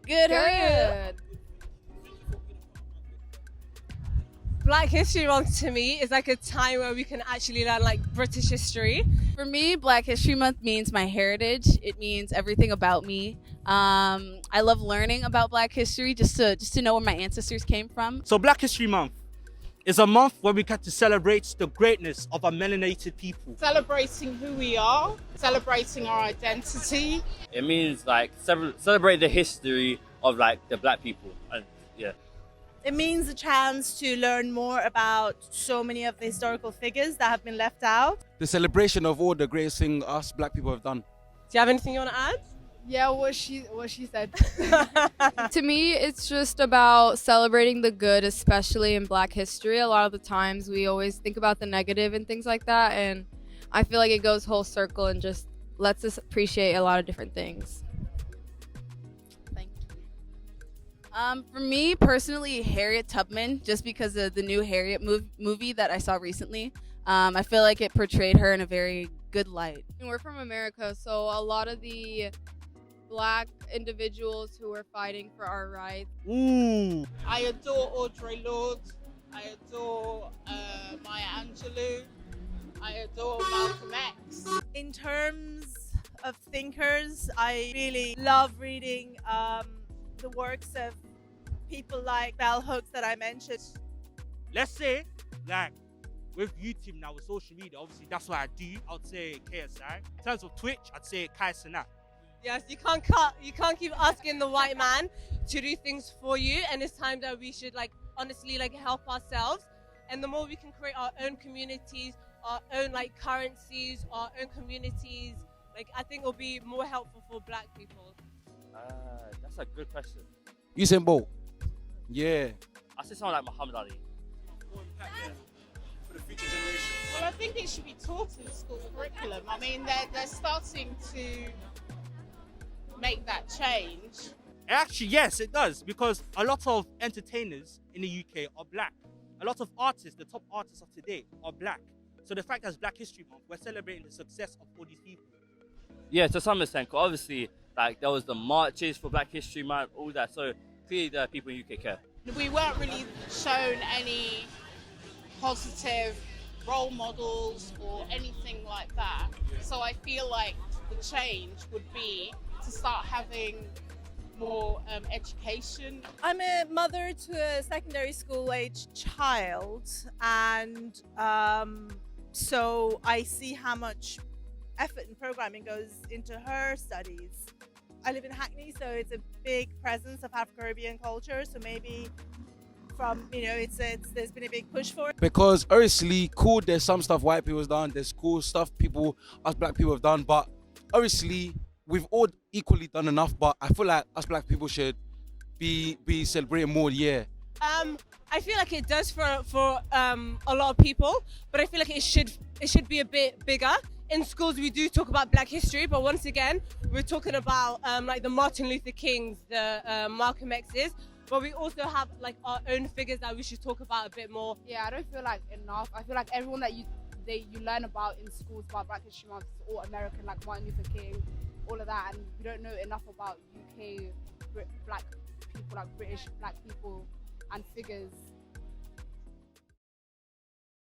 Good, how are you? Good. Black History Month to me is like a time where we can actually learn like British history. For me, Black History Month means my heritage. It means everything about me. I love learning about Black history just to know where my ancestors came from. So Black History Month is a month where we get to celebrate the greatness of our melanated people. Celebrating who we are, celebrating our identity. It means like celebrate the history of like the black people, and yeah. It means a chance to learn more about so many of the historical figures that have been left out. The celebration of all the greatest thing us black people have done. Do you have anything you want to add? Yeah, what she said. To me, it's just about celebrating the good, especially in Black history. A lot of the times we always think about the negative and things like that, and I feel like it goes whole circle and just lets us appreciate a lot of different things. Thank you. For me personally, Harriet Tubman, just because of the new Harriet movie that I saw recently. I feel like it portrayed her in a very good light. And we're from America, so a lot of the Black individuals who are fighting for our rights. Ooh. I adore Audre Lorde. I adore Maya Angelou. I adore Malcolm X. In terms of thinkers, I really love reading the works of people like bell hooks that I mentioned. Let's say, like, with YouTube now, with social media, obviously that's what I do. I'd say KSI. In terms of Twitch, I'd say Kai Cenat. Yes, you can't keep asking the white man to do things for you, and it's time that we should like honestly like help ourselves. And the more we can create our own communities, our own like currencies, our own communities, like I think it'll be more helpful for black people. That's a good question. Usain Bolt. Yeah. I say someone like Muhammad Ali. Well, I think it should be taught in school curriculum. I mean, they're starting to make that change. Actually, yes, it does, because a lot of entertainers in the UK are black. A lot of artists, the top artists of today, are black. So the fact that it's Black History Month, we're celebrating the success of all these people. Yeah, to some extent, 'cause obviously, like there was the marches for Black History Month, all that. So clearly, the people in UK care. We weren't really shown any positive role models or anything like that. So I feel like the change would be to start having more education. I'm a mother to a secondary school age child, and so I see how much effort and programming goes into her studies. I live in Hackney, so it's a big presence of Afro-Caribbean culture, so maybe from, there's been a big push for it. Because obviously, cool, there's some stuff white people have done, there's cool stuff us black people have done, but obviously, we've all equally done enough, but I feel like us black people should be celebrating more, yeah. I feel like it does for a lot of people, but I feel like it should be a bit bigger. In schools, we do talk about Black history, but once again, we're talking about like the Martin Luther Kings, the Malcolm X's, but we also have like our own figures that we should talk about a bit more. Yeah, I don't feel like enough. I feel like everyone that you learn about in schools about Black History Month is all American, like Martin Luther King, all of that, and we don't know enough about UK black people, like British black people and figures